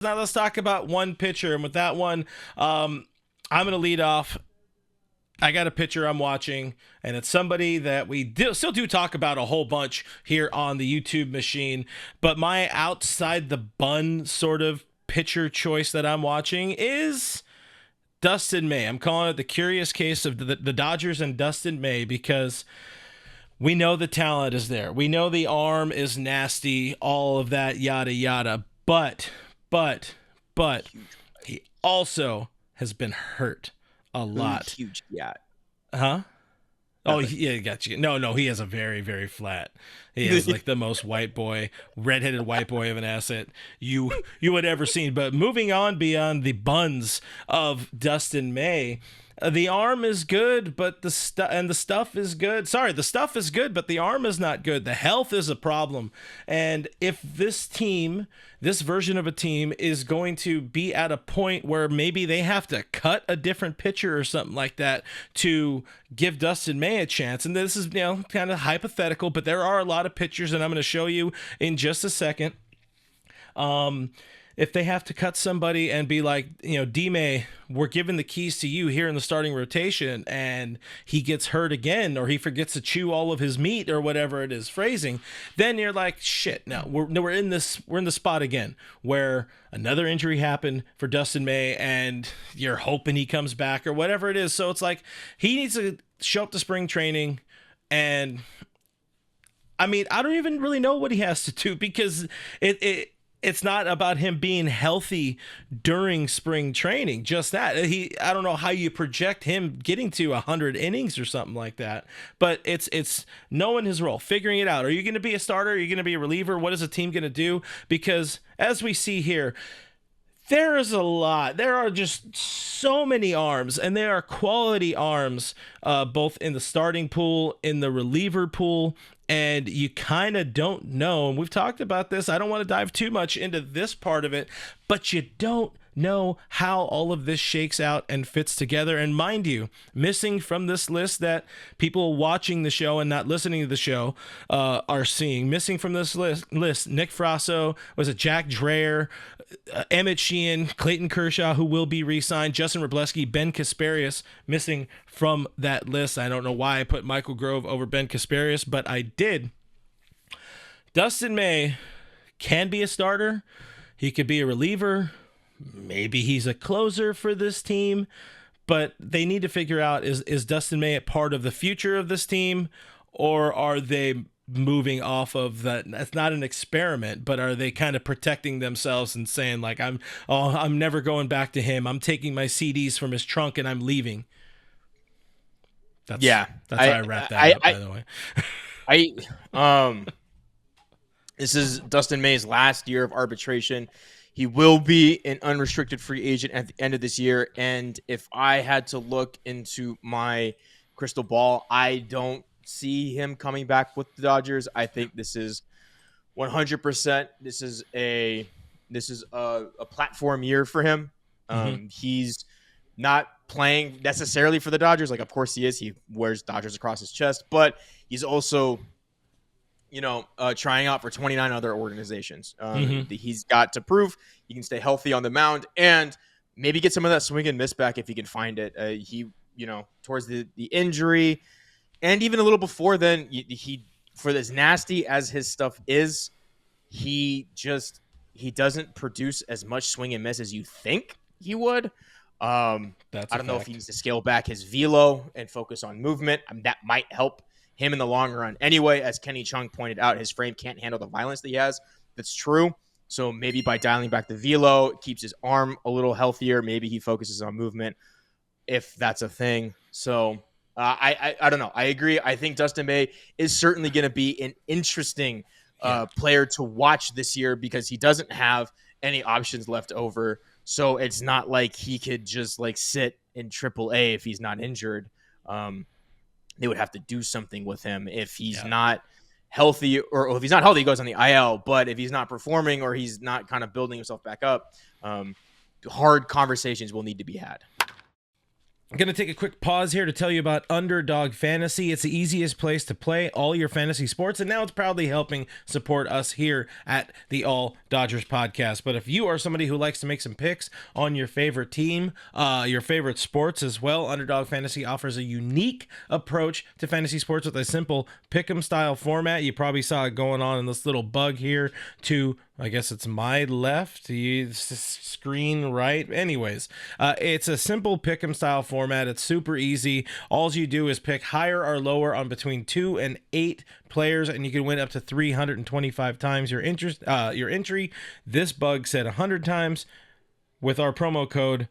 Now let's talk about one pitcher, and with that one, I'm going to lead off. I got a pitcher I'm watching, and it's somebody that still do talk about a whole bunch here on the YouTube machine. But my outside the bun sort of pitcher choice that I'm watching is Dustin May. I'm calling it the curious case of the Dodgers and Dustin May, because we know the talent is there. We know the arm is nasty, all of that, yada, yada. But he also has been hurt a lot. Huge, yeah. Huh? Oh, yeah, got you. No, he has a very, very flat. He has like the most redheaded white boy of an asset you would ever seen. But moving on beyond the buns of Dustin May, the arm is good, but the stuff is good. Sorry, the stuff is good, but the arm is not good. The health is a problem. And if this version of a team is going to be at a point where maybe they have to cut a different pitcher or something like that to give Dustin May a chance. And this is, kind of hypothetical, but there are a lot of pitchers, and I'm going to show you in just a second. If they have to cut somebody and be like, D-May, we're giving the keys to you here in the starting rotation, and he gets hurt again, or he forgets to chew all of his meat, or whatever it is phrasing, then you're like, shit, now we're in the spot again where another injury happened for Dustin May, and you're hoping he comes back or whatever it is. So it's like he needs to show up to spring training, and I mean, I don't even really know what he has to do, because it's not about him being healthy during spring training. Just that I don't know how you project him getting to 100 innings or something like that, but it's knowing his role, figuring it out. Are you going to be a starter? Are you going to be a reliever? What is the team going to do? Because as we see here, there is a lot. There are just so many arms, and they are quality arms, both in the starting pool, in the reliever pool, and you kind of don't know. And we've talked about this. I don't want to dive too much into this part of it, but you don't know how all of this shakes out and fits together. And mind you, missing from this list that people watching the show and not listening to the show are seeing, missing from this list, Nick Frasso, was it Jack Dreher, Emmett Sheehan, Clayton Kershaw, who will be re-signed, Justin Wrobleski, Ben Kasparius, missing from that list. I don't know why I put Michael Grove over Ben Kasparius, but I did. Dustin May can be a starter. He could be a reliever. Maybe he's a closer for this team, but they need to figure out, is Dustin May a part of the future of this team, or are they moving off of that? That's not an experiment, but are they kind of protecting themselves and saying like, I'm never going back to him. I'm taking my CDs from his trunk and I'm leaving. That's how I wrap that up, by the way. This is Dustin May's last year of arbitration. He will be an unrestricted free agent at the end of this year. And if I had to look into my crystal ball, I don't see him coming back with the Dodgers. I think this is 100%. This is a platform year for him. He's not playing necessarily for the Dodgers. Like, of course he is. He wears Dodgers across his chest, but he's also, trying out for 29 other organizations. He's got to prove he can stay healthy on the mound and maybe get some of that swing and miss back if he can find it. Towards the injury, and even a little before then, he for as nasty as his stuff is, he doesn't produce as much swing and miss as you think he would. I don't know if he needs to scale back his velo and focus on movement. That might help him in the long run. Anyway, as Kenny Chung pointed out, his frame can't handle the violence that he has. That's true. So maybe by dialing back the velo, it keeps his arm a little healthier. Maybe he focuses on movement, if that's a thing. So I don't know. I agree. I think Dustin May is certainly going to be an interesting player to watch this year, because he doesn't have any options left over. So it's not like he could just like sit in AAA if he's not injured. They would have to do something with him if he's not healthy, or if he's not healthy, he goes on the IL. But if he's not performing, or he's not kind of building himself back up, hard conversations will need to be had. I'm going to take a quick pause here to tell you about Underdog Fantasy. It's the easiest place to play all your fantasy sports, and now it's proudly helping support us here at the All Dodgers podcast. But if you are somebody who likes to make some picks on your favorite team, your favorite sports as well, Underdog Fantasy offers a unique approach to fantasy sports with a simple pick'em style format. You probably saw it going on in this little bug here to, I guess it's my left, screen right. Anyways, it's a simple pick'em style format. It's super easy. All you do is pick higher or lower on between 2 and 8 players, and you can win up to 325 times your entry. This bug said 100 times. With our promo code,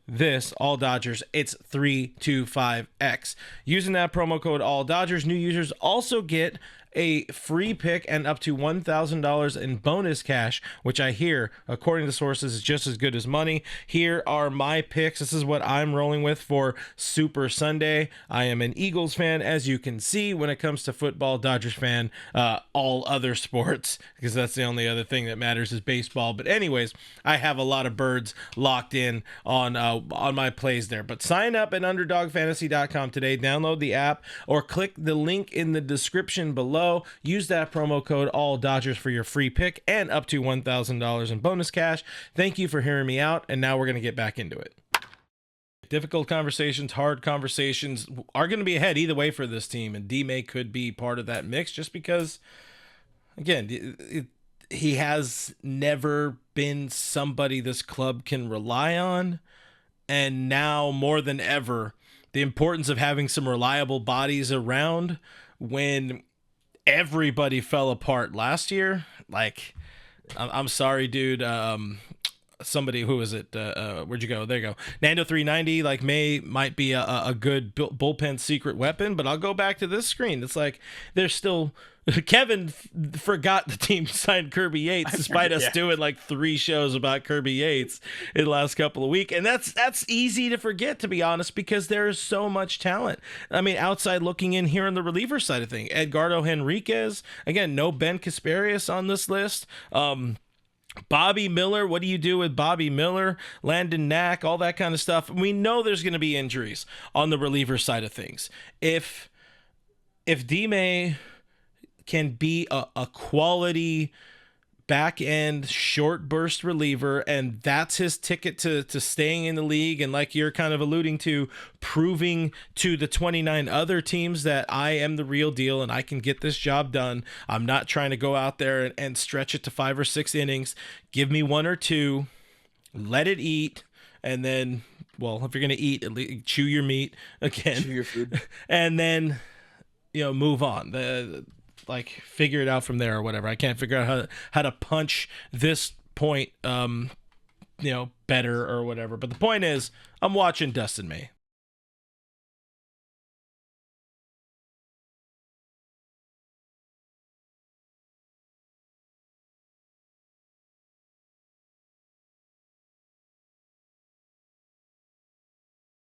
all Dodgers, it's 325X. Using that promo code, all Dodgers, new users also get a free pick and up to $1,000 in bonus cash, which I hear, according to sources, is just as good as money. Here are my picks. This is what I'm rolling with for Super Sunday. I am an Eagles fan, as you can see. When it comes to football, Dodgers fan, all other sports, because that's the only other thing that matters is baseball. But anyways, I have a lot of birds locked in on my plays there. But sign up at underdogfantasy.com today. Download the app or click the link in the description below. Use that promo code all Dodgers for your free pick and up to $1,000 in bonus cash. Thank you for hearing me out, and now we're going to get back into it. Difficult conversations, hard conversations are going to be ahead either way for this team, and D-May could be part of that mix just because, again, he has never been somebody this club can rely on, and now more than ever, the importance of having some reliable bodies around when everybody fell apart last year. Like, I'm sorry, dude. Somebody, who is it? Where'd you go? There you go. Nando 390, like, might be a good bullpen secret weapon, but I'll go back to this screen. It's like there's still Kevin forgot the team signed Kirby Yates, despite us doing like 3 shows about Kirby Yates in the last couple of weeks. And that's easy to forget, to be honest, because there's so much talent. I mean, outside looking in here on the reliever side of things, Edgardo Henriquez, again, no Ben Casparius on this list. Bobby Miller, what do you do with Bobby Miller, Landon Knack, all that kind of stuff? We know there's going to be injuries on the reliever side of things. If D-May can be a quality back end short burst reliever, and that's his ticket to staying in the league, and like you're kind of alluding to, proving to the 29 other teams that I am the real deal and I can get this job done. I'm not trying to go out there and stretch it to 5 or 6 innings. Give me 1 or 2, let it eat, and then, well, if you're going to eat, at least chew your meat again. Chew your food. And then, move on. Like, figure it out from there or whatever. I can't figure out how to punch this point, better or whatever. But the point is, I'm watching Dustin May.